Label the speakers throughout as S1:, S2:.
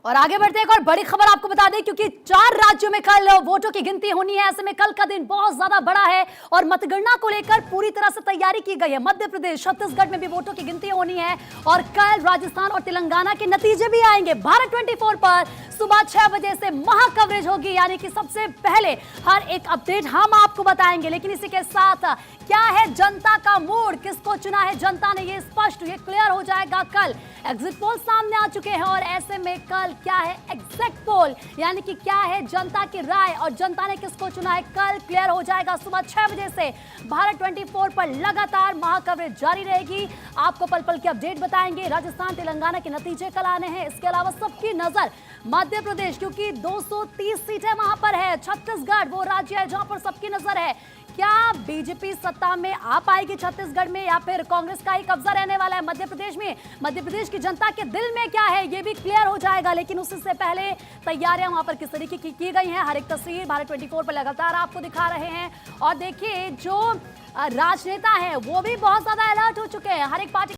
S1: और आगे बढ़ते हैं, एक और बड़ी खबर आपको बता दें, क्योंकि 4 राज्यों में कल वोटों की गिनती होनी है। ऐसे में कल का दिन बहुत ज्यादा बड़ा है और मतगणना को लेकर पूरी तरह से तैयारी की गई है। मध्य प्रदेश, छत्तीसगढ़ में भी वोटों की गिनती होनी है और कल राजस्थान और तेलंगाना के नतीजे भी आएंगे। भारत 24 पर सुबह 6 बजे से महा कवरेज होगी, यानी कि सबसे पहले हर एक अपडेट हम आपको बताएंगे। लेकिन इसी के साथ क्या है जनता का मूड, किसको चुना है जनता ने, ये स्पष्ट, ये क्लियर हो जाएगा कल। एग्जिट पोल सामने आ चुके हैं और ऐसे में कल क्या है एग्जैक्ट पोल, यानी कि क्या है जनता की राय और जनता ने किसको चुना है, कल क्लियर हो जाएगा। सुबह 6 बजे से भारत 24 पर लगातार महा कवरेज जारी रहेगी। आपको पल पल की अपडेट बताएंगे। राजस्थान तेलंगाना के नतीजे कल आने हैं। इसके अलावा सबकी नजर मध्य प्रदेश, क्योंकि 230 सीटें वहां पर है। छत्तीसगढ़ वो राज्य है जहां पर सबकी नजर है। क्या बीजेपी सत्ता में आ पाएगी छत्तीसगढ़ में या फिर कांग्रेस का ही कब्जा रहने वाला है मध्य प्रदेश में? मध्य प्रदेश की जनता के दिल में क्या है ये भी क्लियर हो जाएगा। लेकिन उससे पहले तैयारियां वहां पर किस तरीके की गई हैं, हर एक तस्वीर भारत 24 पर लगातार आपको दिखा रहे हैं। और देखिए जो राजनेता है वो भी बहुत ज्यादा अलर्ट हो चुके हैं। हर एक पार्टी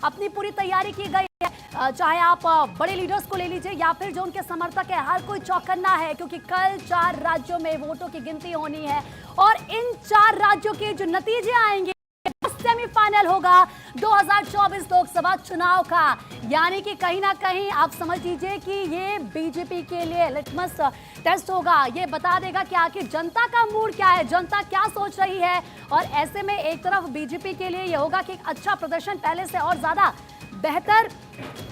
S1: अपनी पूरी तैयारी की गई है। चाहे आप बड़े लीडर्स को ले लीजिए या फिर जो उनके समर्थक है, हर कोई चौकन्ना है, क्योंकि कल 4 राज्यों में वोटों की गिनती होनी है और इन 4 राज्यों के जो नतीजे आएंगे, सेमीफाइनल होगा 2024 लोकसभा चुनाव का। यानी कि कहीं ना कहीं आप समझ लीजिए कि ये बीजेपी के लिए लिटमस टेस्ट होगा। ये बता देगा कि आखिर जनता का मूड क्या है, जनता क्या सोच रही है। और ऐसे में एक तरफ बीजेपी के लिए ये होगा कि एक अच्छा प्रदर्शन, पहले से और ज्यादा बेहतर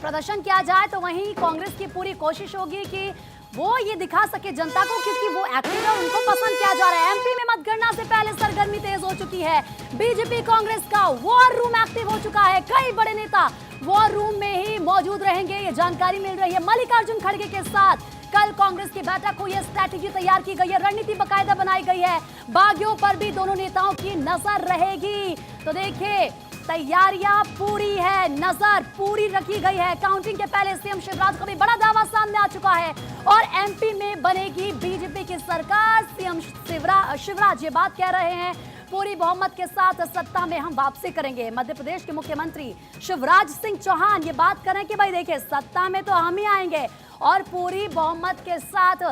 S1: प्रदर्शन किया जाए, तो वहीं कांग्रेस की पूरी कोशिश होगी कि वो ये दिखा सके जनता को, क्योंकि वो एक्टिव है, उनको पसंद किया जा रहा है। एमपी में मतगणना से पहले सरगर्मी तेज हो चुकी है। बीजेपी कांग्रेस का वॉर रूम एक्टिव हो चुका है। कई बड़े नेता वॉर रूम में ही मौजूद रहेंगे, ये जानकारी मिल रही है। मल्लिकार्जुन खड़गे के साथ कल कांग्रेस की बैठक हुई है, स्ट्रैटेजी तैयार की गई है, रणनीति बाकायदा बनाई गई है। बागियों पर भी दोनों नेताओं की नजर रहेगी। तो देखिए तैयारियां पूरी है, नजर पूरी रखी गई है। काउंटिंग के पहले सीएम शिवराज का भी बड़ा दावा सामने आ चुका है और एमपी में बनेगी बीजेपी की सरकार। सीएम शिवराज ये बात कह रहे हैं, पूरी बहुमत के साथ सत्ता में हम वापसी करेंगे। मध्य प्रदेश के मुख्यमंत्री शिवराज सिंह चौहान ये बात करें कि भाई देखिए सत्ता में तो हम ही आएंगे और पूरी बहुमत के साथ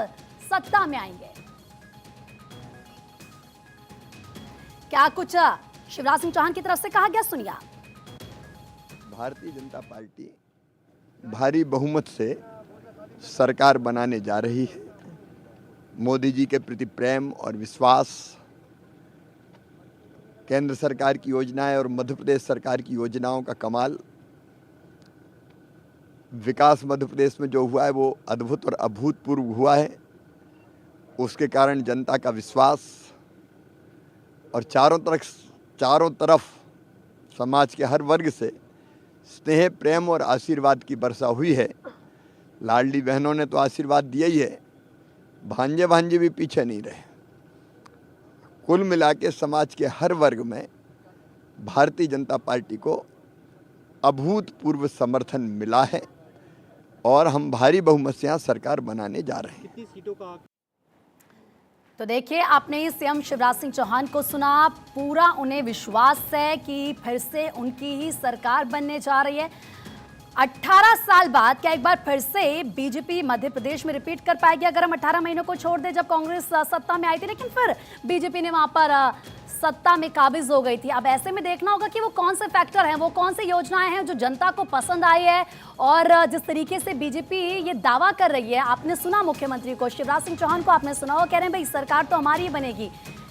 S1: सत्ता में आएंगे। क्या कुछ शिवराज सिंह चौहान की तरफ से कहा गया, सुनिए।
S2: भारतीय जनता पार्टी भारी बहुमत से सरकार बनाने जा रही है। मोदी जी के प्रति प्रेम और विश्वास, केंद्र सरकार की योजनाएं और मध्य प्रदेश सरकार की योजनाओं का कमाल, विकास मध्य प्रदेश में जो हुआ है वो अद्भुत और अभूतपूर्व हुआ है। उसके कारण जनता का विश्वास और चारों तरफ समाज के हर वर्ग से स्नेह, प्रेम और आशीर्वाद की वर्षा हुई है। लाडली बहनों ने तो आशीर्वाद दिया ही है, भांजे भी पीछे नहीं रहे। कुल मिला के समाज के हर वर्ग में भारतीय जनता पार्टी को अभूतपूर्व समर्थन मिला है और हम भारी बहुमत से यहाँ सरकार बनाने जा रहे हैं।
S3: कितनी सीटों का?
S1: तो देखिए आपने सीएम शिवराज सिंह चौहान को सुना, पूरा उन्हें विश्वास है कि फिर से उनकी ही सरकार बनने जा रही है। 18 साल बाद क्या एक बार फिर से बीजेपी मध्य प्रदेश में रिपीट कर पाएगी? अगर हम 18 महीनों को छोड़ दें जब कांग्रेस सत्ता में आई थी, लेकिन फिर बीजेपी ने वहां पर सत्ता में काबिज हो गई थी। अब ऐसे में देखना होगा कि वो कौन से फैक्टर हैं, वो कौन सी योजनाएं हैं जो जनता को पसंद आई है। और जिस तरीके से बीजेपी ये दावा कर रही है, आपने सुना मुख्यमंत्री को, शिवराज सिंह चौहान को आपने सुना, वो कह रहे हैं भाई सरकार तो हमारी ही बनेगी।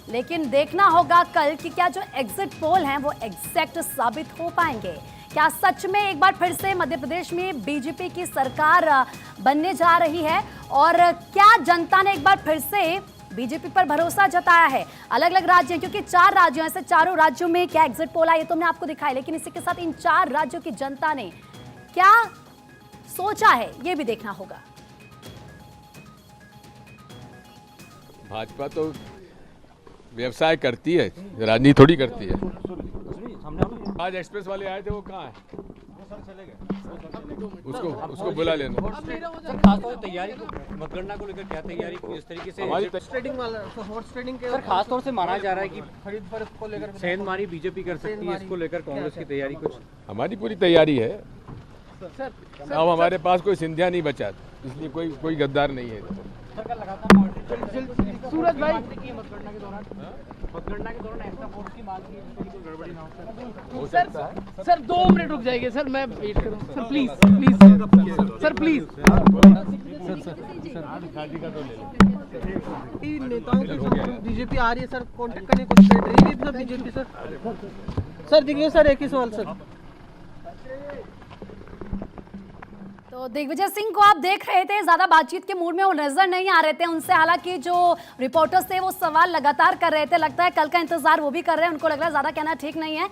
S1: लेकिन देखना होगा कल कि क्या जो एग्जिट पोल हैं वो एग्जैक्ट साबित हो पाएंगे। क्या सच में एक बार फिर से मध्य प्रदेश में बीजेपी की सरकार बनने जा रही है और क्या जनता ने एक बार फिर से बीजेपी पर भरोसा जताया है? अलग अलग राज्य, क्योंकि 4 राज्यों ऐसे, चारों राज्यों में क्या एग्जिट पोल आए तो हमने आपको दिखाया, लेकिन इसी के साथ इन 4 राज्यों की जनता ने क्या सोचा है ये भी देखना होगा।
S4: भाजपा तो व्यवसाय करती है, राजनीति थोड़ी करती है। आज एक्सप्रेस वाले आए थे, वो कहाँ है? उसको बुला लेना।
S3: सर खासतौर से तैयारी मतगणना को लेकर क्या तैयारी, जिस तरीके से हॉर्स ट्रेडिंग के सर खासतौर से माना जा रहा है कि खरीद फरोख्त को लेकर सेंधमारी बीजेपी कर सकती है, इसको लेकर कांग्रेस की तैयारी कुछ?
S4: हमारी पूरी तैयारी है। अब हमारे पास कोई सिंधिया नहीं बचा, इसलिए कोई गद्दार नहीं है।
S5: सूरज भाई
S3: मतगणना के दौरान एक्स्ट्रा फोर्स की मांग की, बिल्कुल गड़बड़ी ना हो।
S5: सर 2 मिनट रुक जाएंगे सर, मैं वेट करूँ sir, please please sir please. नेताओं के साथ बीजेपी आ रही है सर, कांटेक्ट करने की कोशिश कर रही है सर बीजेपी सर देखिए सर, एक ही सवाल सर।
S1: तो दिग्विजय सिंह को आप देख रहे थे, ज्यादा बातचीत के मूड में वो नजर नहीं आ रहे थे उनसे, हालांकि जो रिपोर्टर्स थे वो सवाल लगातार कर रहे थे, लगता है कल का इंतजार वो भी कर रहे हैं, उनको लग रहा है ज्यादा कहना ठीक नहीं है।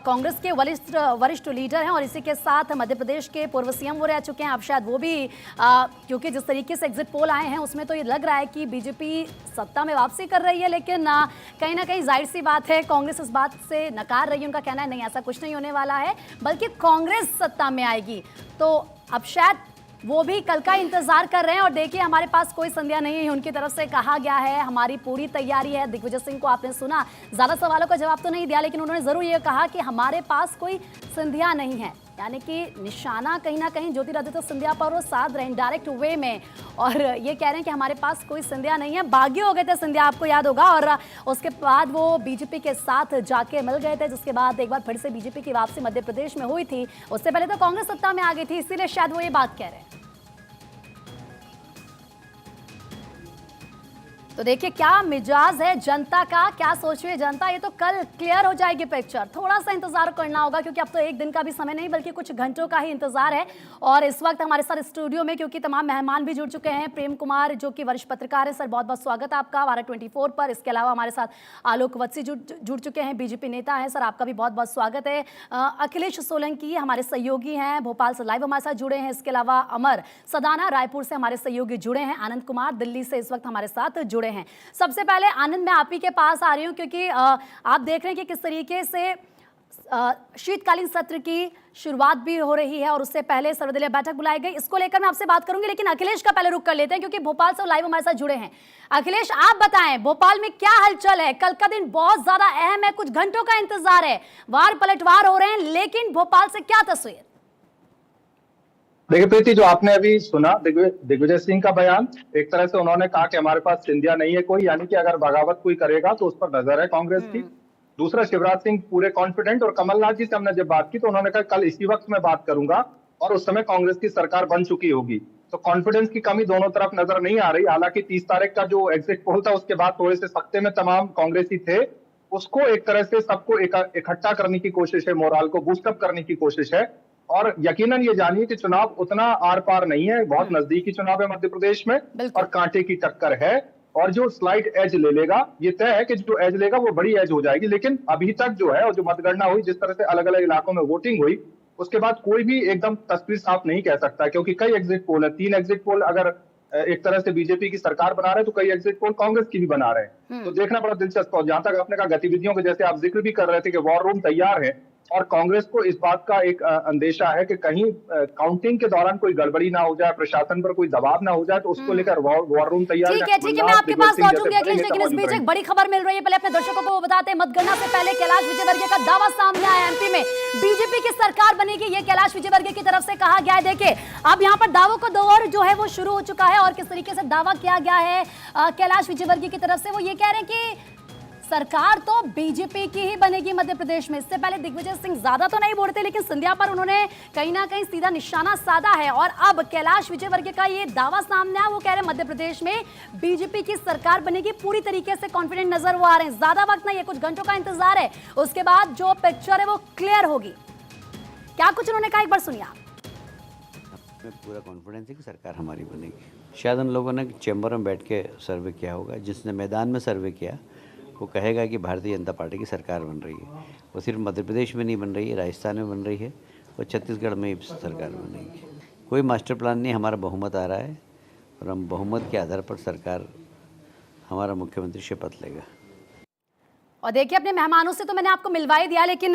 S1: कांग्रेस के वरिष्ठ लीडर हैं और इसी के साथ मध्य प्रदेश के पूर्व सीएम वो रह चुके हैं, अब शायद वो भी क्योंकि जिस तरीके से एग्जिट पोल आए हैं उसमें तो ये लग रहा है कि बीजेपी सत्ता में वापसी कर रही है, लेकिन कहीं ना कहीं जाहिर सी बात है कांग्रेस इस बात से नकार रही है, उनका कहना है नहीं ऐसा कुछ नहीं होने वाला है, बल्कि कांग्रेस सत्ता में आएगी। तो अब शायद वो भी कल का इंतजार कर रहे हैं। और देखिए हमारे पास कोई संदेह नहीं है, उनकी तरफ से कहा गया है हमारी पूरी तैयारी है। दिग्विजय सिंह को आपने सुना, ज्यादा सवालों का जवाब तो नहीं दिया, लेकिन उन्होंने जरूर ये कहा कि हमारे पास कोई संदेह नहीं है, यानी कि निशाना कहीं ना कहीं ज्योतिरादित्य सिंधिया पर वो साध रहे इनडायरेक्ट वे में, और ये कह रहे हैं कि हमारे पास कोई संदेह नहीं है। बागी हो गए थे सिंधिया, आपको याद होगा, और उसके बाद वो बीजेपी के साथ जाके मिल गए थे, जिसके बाद एक बार फिर से बीजेपी की वापसी मध्य प्रदेश में हुई थी। उससे पहले तो कांग्रेस सत्ता में आ गई थी, इसीलिए शायद वो ये बात कह रहे हैं। तो देखिए क्या मिजाज है जनता का, क्या सोच रही है जनता, ये तो कल क्लियर हो जाएगी पिक्चर। थोड़ा सा इंतजार करना होगा, क्योंकि अब तो एक दिन का भी समय नहीं बल्कि कुछ घंटों का ही इंतजार है। और इस वक्त हमारे साथ स्टूडियो में क्योंकि तमाम मेहमान भी जुड़ चुके हैं, प्रेम कुमार जो कि वरिष्ठ पत्रकार है, सर बहुत बहुत स्वागत है आपका वारा 24 पर। इसके अलावा हमारे साथ आलोक वत्सी जुड़ चुके हैं, बीजेपी नेता है, सर आपका भी बहुत बहुत स्वागत है। अखिलेश सोलंकी हमारे सहयोगी हैं, भोपाल से लाइव हमारे साथ जुड़े हैं। इसके अलावा अमर सदाना रायपुर से हमारे सहयोगी जुड़े हैं, आनंद कुमार दिल्ली से इस वक्त हमारे साथ जुड़े हैं। सबसे पहले आनंद मैं आप ही के पास आ रही हूं, क्योंकि आप देख रहे हैं कि किस तरीके से शीतकालीन सत्र की शुरुआत भी हो रही है और उससे पहले सर्वदलीय बैठक बुलाई गई, इसको लेकर मैं आपसे बात करूंगी, लेकिन अखिलेश का पहले रुख कर लेते हैं क्योंकि भोपाल से लाइव हमारे साथ जुड़े हैं। अखिलेश आप बताएं भोपाल में क्या हलचल है, कल का दिन बहुत ज्यादा अहम है, कुछ घंटों का इंतजार है, वार पलटवार हो रहे हैं, लेकिन भोपाल से क्या तस्वीर?
S6: देखिए प्रीति, जो आपने अभी सुना दिग्विजय सिंह का बयान, एक तरह से उन्होंने कहा कि हमारे पास सिंधिया नहीं है कोई, यानी कि अगर बगावत कोई करेगा तो उस पर नजर है कांग्रेस की। दूसरा, शिवराज सिंह पूरे कॉन्फिडेंट, और कमलनाथ जी से हमने जब बात की तो उन्होंने कहा कल इसी वक्त मैं बात करूंगा और उस समय कांग्रेस की सरकार बन चुकी होगी। तो कॉन्फिडेंस की कमी दोनों तरफ नजर नहीं आ रही। हालांकि 30 तारीख का जो एग्जिट पोल था उसके बाद थोड़े से सख्ते में तमाम कांग्रेसी थे, उसको एक तरह से सबको इकट्ठा करने की कोशिश है, मोराल को बूस्टअप करने की कोशिश है। और यकीनन ये जानिए कि चुनाव उतना आर पार नहीं है, बहुत नजदीकी चुनाव है मध्य प्रदेश में और कांटे की टक्कर है। और जो स्लाइड एज ले लेगा, ये तय है कि जो एज लेगा वो बड़ी एज हो जाएगी। लेकिन अभी तक जो है, और जो मतगणना हुई, जिस तरह से अलग अलग इलाकों में वोटिंग हुई, उसके बाद कोई भी एकदम तस्वीर साफ नहीं कह सकता, क्योंकि कई एग्जिट पोल है। 3 एग्जिट पोल अगर एक तरह से बीजेपी की सरकार बना रहे हैं तो कई एग्जिट पोल कांग्रेस की भी बना रहे हैं। तो देखना बड़ा दिलचस्प। और जहां तक आपने कहा गतिविधियों के, जैसे आप जिक्र भी कर रहे थे कि वॉर रूम तैयार है, और कांग्रेस को इस बात का एक अंदेशा है कि कहीं काउंटिंग के दौरान कोई गड़बड़ी ना हो जाए, प्रशासन पर कोई दबाव ना हो जाए, तो उसको लेकर वॉर रूम तैयार है।
S1: ठीक है, मैं आपके पास पहुंचूंगी अखिलेश, लेकिन इस बीच एक बड़ी खबर मिल रही है, पहले अपने दर्शकों को बताते हैं। मतगणना से पहले कैलाश विजयवर्गीय का दावा सामने आया, एमपी में बीजेपी की सरकार बनेगी, ये कैलाश विजयवर्गीय की तरफ से कहा गया है। देखिए अब यहाँ पर दावों का दौर जो है वो शुरू हो चुका है, और किस तरीके से दावा किया गया है कैलाश विजयवर्गीय की तरफ से। वो ये कह रहे हैं कि सरकार तो बीजेपी की ही बनेगी मध्य प्रदेश में। इससे पहले दिग्विजय सिंह ज्यादा तो नहीं बोलते, लेकिन सिंधिया पर उन्होंने कहीं ना कहीं सीधा निशाना साधा है, और अब कैलाश विजयवर्गीय का ये दावा सामने आया। वो कह रहे हैं मध्य प्रदेश में बीजेपी की सरकार बनेगी, पूरी तरीके से कॉन्फिडेंट नजर वो आ रहे हैं। ज्यादा वक्त नहीं है, कुछ घंटों का इंतजार है, उसके बाद जो पिक्चर है वो क्लियर होगी। क्या कुछ उन्होंने कहा, एक बार सुनिए आप।
S7: पूरा कॉन्फिडेंस है कि सरकार हमारी बनेगी। शायद उन लोगों ने चैम्बर में बैठ के सर्वे किया होगा, जिसने मैदान में सर्वे किया वो कहेगा कि भारतीय जनता पार्टी की सरकार बन रही है। वो सिर्फ मध्य प्रदेश में नहीं बन रही है, राजस्थान में बन रही है, और छत्तीसगढ़ में भी सरकार बनेगी। कोई मास्टर प्लान नहीं, हमारा बहुमत आ रहा है और हम बहुमत के आधार पर सरकार, हमारा मुख्यमंत्री शपथ लेगा।
S1: और देखिए अपने मेहमानों से तो मैंने आपको मिलवा ही दिया, लेकिन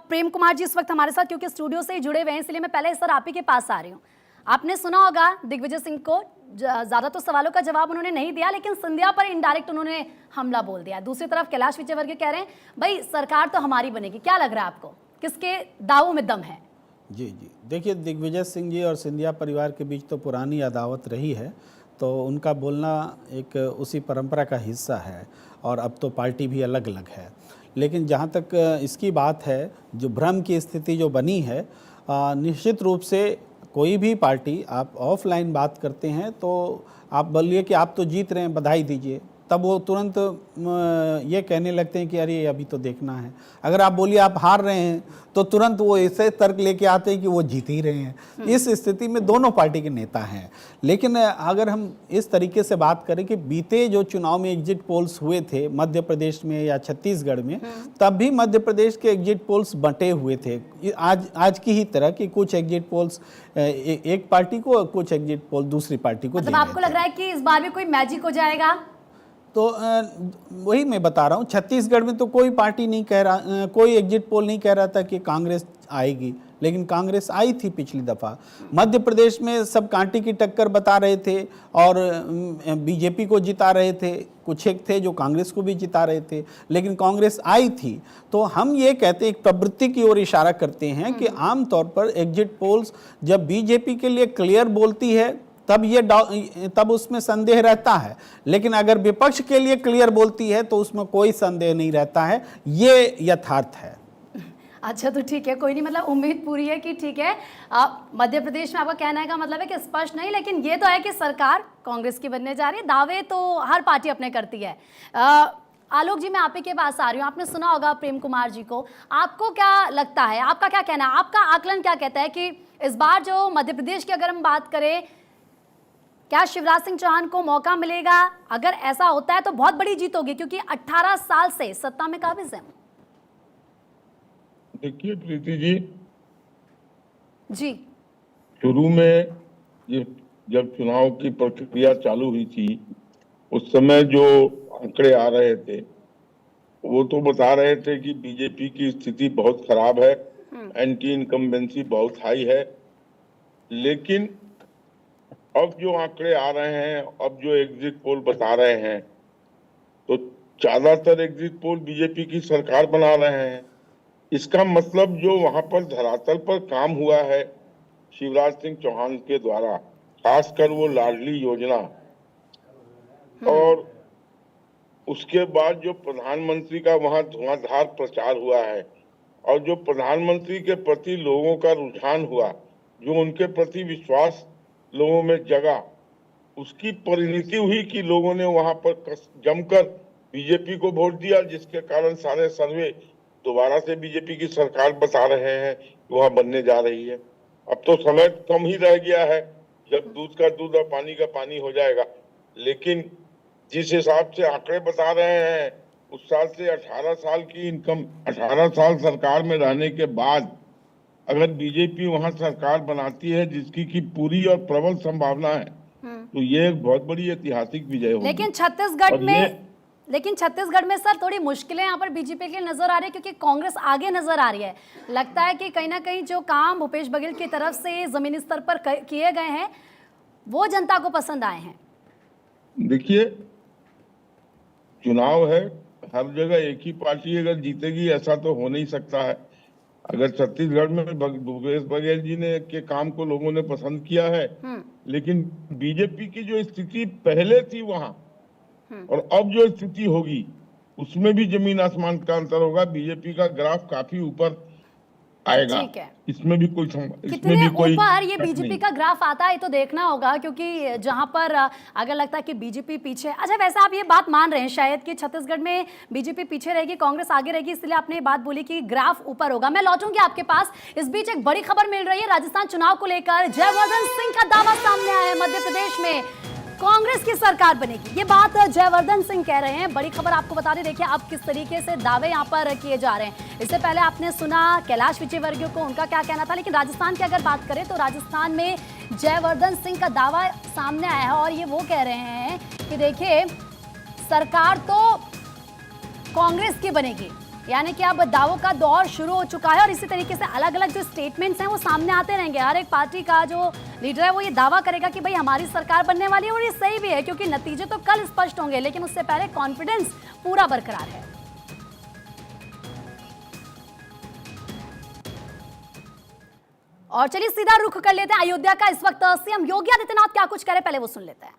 S1: प्रेम कुमार जी इस वक्त हमारे साथ क्योंकि स्टूडियो से ही जुड़े हुए हैं, इसलिए मैं पहले सर आप ही के पास आ रही हूँ। आपने सुना होगा दिग्विजय सिंह को, ज्यादा तो सवालों का जवाब उन्होंने नहीं दिया, लेकिन सिंधिया पर इनडायरेक्ट उन्होंने हमला बोल दिया। दूसरी तरफ कैलाश विजयवर्गीय कह रहे हैं भाई सरकार तो हमारी बनेगी। क्या लग रहा है आपको, किसके दावों में दम है?
S8: जी जी, देखिए दिग्विजय सिंह जी और सिंधिया परिवार के बीच तो पुरानी अदावत रही है, तो उनका बोलना एक उसी परंपरा का हिस्सा है और अब तो पार्टी भी अलग अलग है। लेकिन जहाँ तक इसकी बात है, जो भ्रम की स्थिति जो बनी है, निश्चित रूप से कोई भी पार्टी आप ऑफलाइन बात करते हैं तो आप बोलिए कि आप तो जीत रहे हैं, बधाई दीजिए, तब वो तुरंत ये कहने लगते हैं कि अरे अभी तो देखना है। अगर आप बोलिए आप हार रहे हैं तो तुरंत वो ऐसे तर्क लेके आते हैं कि वो जीत ही रहे हैं। इस स्थिति में दोनों पार्टी के नेता हैं। लेकिन अगर हम इस तरीके से बात करें कि बीते जो चुनाव में एग्जिट पोल्स हुए थे मध्य प्रदेश में या छत्तीसगढ़ में, तब भी मध्य प्रदेश के एग्जिट पोल्स बंटे हुए थे, आज की ही तरह कि कुछ एग्जिट पोल्स एक पार्टी को, कुछ एग्जिट पोल दूसरी पार्टी को।
S1: मतलब आपको लग रहा है कि इस बार भी कोई मैजिक हो जाएगा?
S8: तो वही मैं बता रहा हूँ, छत्तीसगढ़ में तो कोई पार्टी नहीं कह रहा, कोई एग्जिट पोल नहीं कह रहा था कि कांग्रेस आएगी, लेकिन कांग्रेस आई थी पिछली दफ़ा। मध्य प्रदेश में सब कांटे की टक्कर बता रहे थे और बीजेपी को जिता रहे थे, कुछ एक थे जो कांग्रेस को भी जिता रहे थे, लेकिन कांग्रेस आई थी। तो हम ये कहते हैं, एक प्रवृत्ति की ओर इशारा करते हैं कि आमतौर पर एग्जिट पोल्स जब बीजेपी के लिए क्लियर बोलती है तब उसमें संदेह रहता है, लेकिन अगर विपक्ष के लिए क्लियर बोलती है तो उसमें कोई संदेह नहीं रहता है। ये यथार्थ है।
S1: अच्छा, तो ठीक है, कोई नहीं, मतलब उम्मीद पूरी है कि ठीक है, मध्य प्रदेश में आपका कहने का मतलब है कि स्पष्ट नहीं, लेकिन ये तो है कि सरकार कांग्रेस की बनने जा रही है। दावे तो हर पार्टी अपने करती है। आलोक जी, मैं आप ही के पास आ रही हूँ। आपने सुना होगा प्रेम कुमार जी को, आपको क्या लगता है, आपका क्या कहना है, आपका आकलन क्या कहता है कि इस बार जो मध्य प्रदेश की अगर हम बात करें, क्या शिवराज सिंह चौहान को मौका मिलेगा? अगर ऐसा होता है तो बहुत बड़ी जीत होगी, क्योंकि 18 साल से सत्ता में काबिज है।
S9: देखिए प्रीति जी,
S1: शुरू
S9: में जब चुनाव की प्रक्रिया चालू हुई थी, उस समय जो आंकड़े आ रहे थे वो तो बता रहे थे कि बीजेपी की स्थिति बहुत खराब है, एंटी इनकम्बेंसी बहुत हाई है। लेकिन अब जो आंकड़े आ रहे हैं, अब जो एग्जिट पोल बता रहे हैं, तो ज्यादातर एग्जिट पोल बीजेपी की सरकार बना रहे हैं। इसका मतलब जो वहां पर धरातल पर काम हुआ है शिवराज सिंह चौहान के द्वारा, खासकर वो लाडली योजना, और उसके बाद जो प्रधानमंत्री का वहां धुआंधार प्रचार हुआ है, और जो प्रधानमंत्री के प्रति लोगों का रुझान हुआ, जो उनके प्रति विश्वास लोगों में जगा, उसकी परिणति हुई कि लोगों ने वहां पर जमकर बीजेपी को वोट दिया, जिसके कारण सारे सर्वे दोबारा से बीजेपी की सरकार बता रहे हैं कि वहां बनने जा रही है। अब तो समय कम ही रह गया है जब दूध का दूध और पानी का पानी हो जाएगा। लेकिन जिस हिसाब से आंकड़े बता रहे हैं, उस साल से 18 साल की इनकम, 18 साल सरकार में रहने के बाद अगर बीजेपी वहां सरकार बनाती है, जिसकी की पूरी और प्रबल संभावना है, तो ये एक बहुत बड़ी ऐतिहासिक विजय होगी।
S1: लेकिन छत्तीसगढ़ में सर थोड़ी मुश्किलें यहाँ पर बीजेपी के नजर आ रही है, क्योंकि कांग्रेस आगे नजर आ रही है। लगता है कि कहीं ना कहीं जो काम भूपेश बघेल की तरफ से जमीनी स्तर पर किए गए हैं वो जनता को पसंद आए हैं।
S9: देखिए, चुनाव है, हर जगह एक ही पार्टी अगर जीतेगी ऐसा तो हो नहीं सकता है। अगर छत्तीसगढ़ में भूपेश बघेल जी ने के काम को लोगों ने पसंद किया है, लेकिन बीजेपी की जो स्थिति पहले थी वहां और अब जो स्थिति होगी, उसमें भी जमीन आसमान का अंतर होगा। बीजेपी का ग्राफ काफी ऊपर आएगा।
S1: ठीक है,
S9: इसमें भी कोई
S1: कितने ऊपर ये बीजेपी का ग्राफ आता है तो देखना होगा, क्योंकि जहां पर अगर लगता है कि बीजेपी पीछे, अच्छा वैसे आप ये बात मान रहे हैं शायद कि छत्तीसगढ़ में बीजेपी पीछे रहेगी, कांग्रेस आगे रहेगी, इसलिए आपने ये बात बोली कि ग्राफ ऊपर होगा। मैं लौटूंगी आपके पास। इस बीच एक बड़ी खबर मिल रही है राजस्थान चुनाव को लेकर। जयवर्धन सिंह का दावा सामने आया है, मध्य प्रदेश में कांग्रेस की सरकार बनेगी। ये बात जयवर्धन सिंह कह रहे हैं। बड़ी खबर आपको बता दें, देखिए अब किस तरीके से दावे यहाँ पर किए जा रहे हैं। इससे पहले आपने सुना कैलाश विजयवर्गीय को, उनका क्या कहना था, लेकिन राजस्थान की अगर बात करें तो राजस्थान में जयवर्धन सिंह का दावा सामने आया है और ये वो कह रहे हैं कि देखिए सरकार तो कांग्रेस की बनेगी, यानी कि अब दावों का दौर शुरू हो चुका है। और इसी तरीके से अलग अलग जो स्टेटमेंट्स हैं वो सामने आते रहेंगे। हर एक पार्टी का जो लीडर है वो ये दावा करेगा कि भाई हमारी सरकार बनने वाली है, और ये सही भी है, क्योंकि नतीजे तो कल स्पष्ट होंगे, लेकिन उससे पहले कॉन्फिडेंस पूरा बरकरार है। और चलिए सीधा रुख कर लेते हैं अयोध्या का। इस वक्त सीएम योगी आदित्यनाथ क्या कुछ करे, पहले वो सुन लेते हैं।